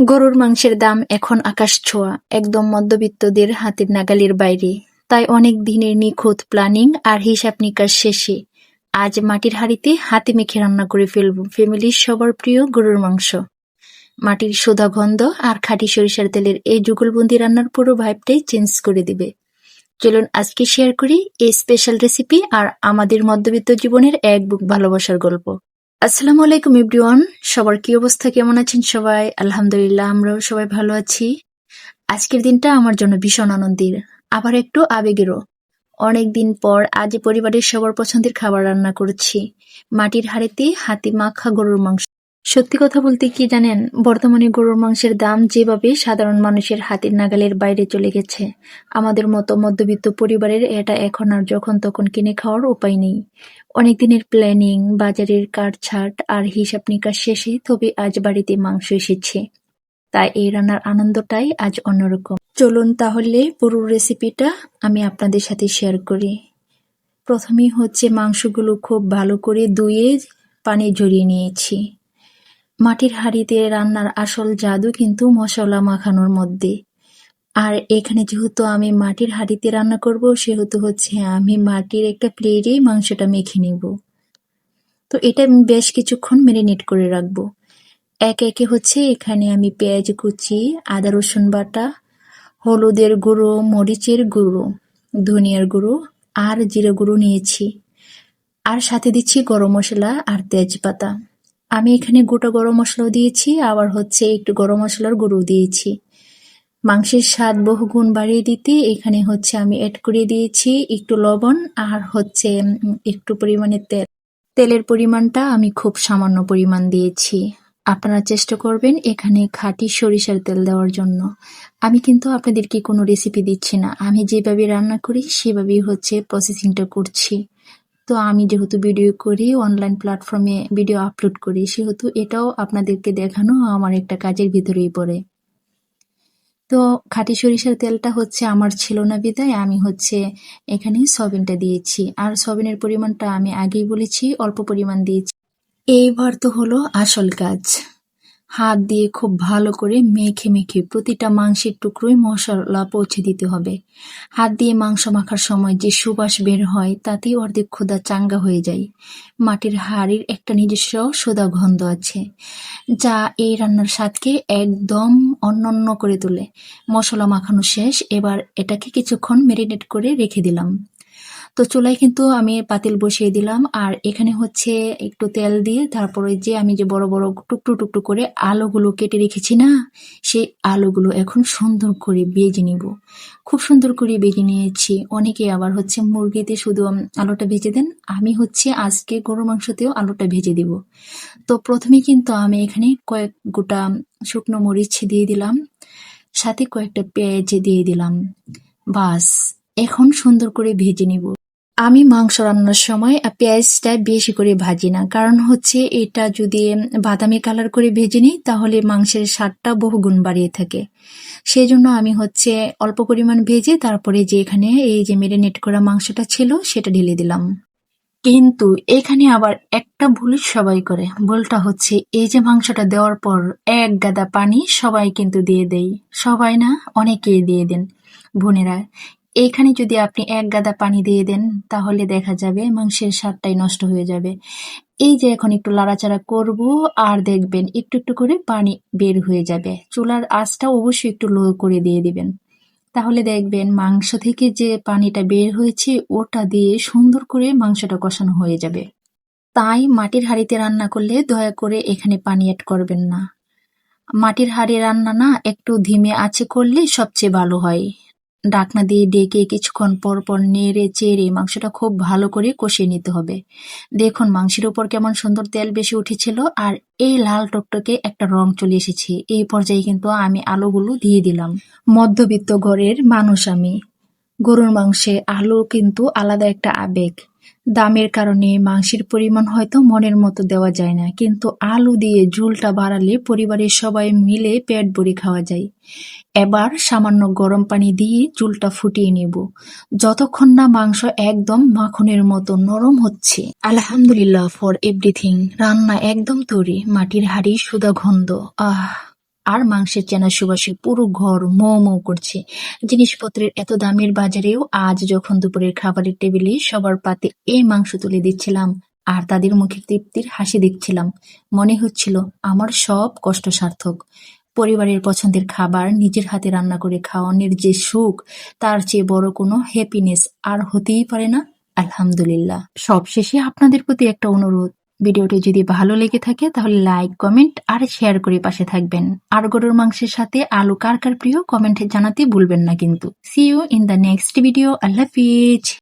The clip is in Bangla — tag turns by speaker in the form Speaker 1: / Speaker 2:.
Speaker 1: গরুর মাংসের দাম এখন আকাশছোঁয়া, একদম মধ্যবিত্তদের হাতের নাগালের বাইরে। তাই অনেক দিনের নিখুঁত প্ল্যানিং আর হিসাব নিকাশ শেষে আজ মাটির হাঁড়িতে হাতে মেখে রান্না করে ফেলব ফ্যামিলির সবার প্রিয় গরুর মাংস। মাটির সোঁদা গন্ধ আর খাঁটি সরিষার তেলের এই যুগলবন্দি রান্নার পুরো ভাইবটাই চেঞ্জ করে দিবে। চলুন আজকে শেয়ার করি এই স্পেশাল রেসিপি আর আমাদের মধ্যবিত্ত জীবনের এক বুক ভালোবাসার গল্প। আসসালামু আলাইকুম এভরিওয়ান, সবার কি অবস্থা, কেমন আছেন সবাই? আলহামদুলিল্লাহ, আমরাও সবাই ভালো আছি। আজকের দিনটা আমার জন্য ভীষণ আনন্দের, আবার একটু আবেগেরও। অনেকদিন পর আজ পরিবারের সবার পছন্দের খাবার রান্না করছি, মাটির হাঁড়িতে হাতে মাখা গরুর মাংস। সত্যি কথা বলতে কি জানেন, বর্তমানে গরুর মাংসের দাম যেভাবে সাধারণ মানুষের হাতের নাগালের বাইরে চলে গেছে, আমাদের মতো মধ্যবিত্ত পরিবারের এটা এখন আর যখন তখন কিনে খাওয়ার উপায় নেই। অনেক দিনের প্ল্যানিং, বাজারের কাটছাঁট আর হিসাব নিকাশ শেষে তবে আজ বাড়িতে মাংস এসেছে। তাই এই রান্নার আনন্দটাই আজ অন্যরকম। চলুন তাহলে পুরো রেসিপিটা আমি আপনাদের সাথে শেয়ার করি। প্রথমেই হচ্ছে মাংসগুলো খুব ভালো করে ধুয়ে পানি ঝরিয়ে নিয়েছি। মাটির হাঁড়িতে রান্নার আসল জাদু কিন্তু মশলা মাখানোর মধ্যে। আর এখানে যেহেতু আমি মাটির হাঁড়িতে রান্না করব, সেহেতু হচ্ছে আমি মাটির একটা প্লেটে মাংসটা মেখে নেব। তো এটা আমি বেশ কিছুক্ষণ ম্যারিনেট করে রাখবো। একে একে হচ্ছে এখানে আমি পেঁয়াজ কুচি, আদা রসুন বাটা, হলুদের গুঁড়ো, মরিচের গুঁড়ো, ধনিয়ার গুঁড়ো আর জিরে গুঁড়ো নিয়েছি। আর সাথে দিচ্ছি গরম মশলা আর তেজপাতা। আমি এখানে গোটা গরম মশলাও দিয়েছি, আবার হচ্ছে একটু গরম মশলার গুঁড়ো দিয়েছি। মাংসের স্বাদ বহুগুণ বাড়িয়ে দিতে এখানে হচ্ছে আমি অ্যাড করে দিয়েছি একটু লবণ আর হচ্ছে একটু পরিমাণে তেল। তেলের পরিমাণটা আমি খুব সামান্য পরিমাণ দিয়েছি। আপনারা চেষ্টা করবেন এখানে খাঁটি সরিষার তেল দেওয়ার জন্য। আমি কিন্তু আপনাদেরকে কোনো রেসিপি দিচ্ছি না, আমি যেভাবে রান্না করি সেভাবেই হচ্ছে প্রসেসিংটা করছি। তো আমি যেহেতু ভিডিও করি, অনলাইন প্ল্যাটফর্মে ভিডিও আপলোড করি, সেহেতু এটাও আপনাদেরকে দেখানো আমার একটা কাজের ভিতরেই পড়ে। তো খাঁটি সরিষার তেলটা হচ্ছে আমার ছিল না বিধায় আমি হচ্ছে এখানে সয়াবিনটা দিয়েছি। আর সয়াবিনের পরিমাণটা আমি আগেই বলেছি, অল্প পরিমাণ দিয়েছি। এইবার তো হলো আসল কাজ। হাত দিয়ে খুব ভালো করে মেখে মেখে প্রতিটা মাংসের টুকরোয় মশলা পৌঁছে দিতে হবে। হাত দিয়ে মাংস মাখার সময় যে সুবাস বের হয় তাতেই অর্ধেক ক্ষুধা চাঙ্গা হয়ে যায়। মাটির হাঁড়ির একটা নিজস্ব সোদা গন্ধ আছে, যা এই রান্নার স্বাদকে একদম অনন্য করে তোলে। মশলা মাখানো শেষ, এবার এটাকে কিছুক্ষণ ম্যারিনেট করে রেখে দিলাম। তো চুলায় কিন্তু আমি পাতিল বসিয়ে দিলাম, আর এখানে হচ্ছে একটু তেল দিয়ে তারপরে যে আমি যে বড় বড় টুকরো টুকরো করে আলুগুলো কেটে রেখেছি না, সেই আলুগুলো এখন সুন্দর করে ভেজে নিব। খুব সুন্দর করে ভেজে নিয়েছি। অনেকে আবার হচ্ছে মুরগিতে শুধু আলুটা ভেজে দেন, আমি হচ্ছে আজকে গরু মাংসতেও আলুটা ভেজে দিব। তো প্রথমে কিন্তু আমি এখানে কয়েক গোটা শুকনো মরিচ দিয়ে দিলাম, সাথে কয়েকটা পেঁয়াজ দিয়ে দিলাম। বাস, এখন সুন্দর করে ভেজে নিব। আমি মাংস রান্নার সময় পেঁয়াজটা বেশি করে ভাজি না, কারণ হচ্ছে এটা যদি বাদামি কালার করে ভেজে নিই তাহলে মাংসের স্বাদটা বহুগুণ বাড়িয়ে থাকে। সেই জন্য আমি হচ্ছে অল্প পরিমাণ ভেজে তারপরে যে এখানে এই যে মেরিনেট করা মাংসটা ছিল সেটা ঢেলে দিলাম। কিন্তু এখানে আবার একটা ভুল সবাই করে, ভুলটা হচ্ছে এই যে মাংসটা দেওয়ার পর এক গাদা পানি সবাই কিন্তু দিয়ে দেয়। সবাই না, অনেকেই দিয়ে দেন বোনেরা। এখানে যদি আপনি এক গাদা পানি দিয়ে দেন তাহলে দেখা যাবে মাংসের স্বাদটাই নষ্ট হয়ে যাবে। এই যে এখন একটু লাড়াচাড়া করব, আর দেখবেন একটু একটু করে পানি বের হয়ে যাবে। চুলার আঁচটা অবশ্যই একটু লো করে দিয়ে দিবেন, তাহলে দেখবেন মাংস থেকে যে পানিটা বের হয়েছে ওটা দিয়ে সুন্দর করে মাংসটা কষানো হয়ে যাবে। তাই মাটির হাঁড়িতে রান্না করলে দয়া করে এখানে পানি অ্যাড করবেন না। মাটির হাঁড়ি রান্না না একটু ধিমে আঁচে করলে সবচেয়ে ভালো হয়। ঢাকনা দিয়ে ডেকে কিছুক্ষণ পর পর নেড়ে চেড়ে মাংসটা খুব ভালো করে কষিয়ে নিতে হবে। দেখুন মাংসের উপর কেমন সুন্দর তেল বেশি উঠেছিল, আর এই লাল টকটকে একটা রং চলে এসেছে। এই পর্যায়ে কিন্তু আমি আলুগুলো দিয়ে দিলাম। মধ্যবিত্ত ঘরের মানুষ আমি, গরুর মাংসে আলু কিন্তু আলাদা একটা আবেগ। দামের কারণে মাংসের পরিমাণ হয়তো মনের মতো দেওয়া যায় না, কিন্তু আলু দিয়ে ঝোলটা বাড়ালে পরিবারের সবাই মিলে পেট ভরে খাওয়া যায়। এবার সামান্য গরম পানি দিয়ে ঝোলটা ফুটিয়ে নেব, যতক্ষণ না মাংস একদম মাখনের মতো নরম হচ্ছে। আলহামদুলিল্লাহ ফর এভরিথিং, রান্না একদম তৈরি। মাটির হাঁড়ির সুদা গন্ধ, আহ আর মাংসের চেনা সুবাসে পুরো ঘর মো মো করছে। জিনিসপত্রের এত দামের বাজারেও আজ যখন দুপুরের খাবারের টেবিলে সবার পাতে এই মাংস তুলে দিচ্ছিলাম আর তাদের মুখে তৃপ্তির হাসি দেখছিলাম, মনে হচ্ছিল আমার সব কষ্ট সার্থক। পরিবারের পছন্দের খাবার নিজের হাতে রান্না করে খাওয়ানোর যে সুখ, তার চেয়ে বড় কোনো হ্যাপিনেস আর হতেই পারে না। আলহামদুলিল্লাহ। সবশেষে আপনাদের প্রতি একটা অনুরোধ, ভিডিওটি যদি ভালো লেগে থাকে তাহলে লাইক, কমেন্ট আর শেয়ার করে পাশে থাকবেন। আর গরুর মাংসের সাথে আলু কার কার প্রিয় কমেন্টে জানাতে ভুলবেন না কিন্তু। See you in the next video. আল্লাহ হাফিজ।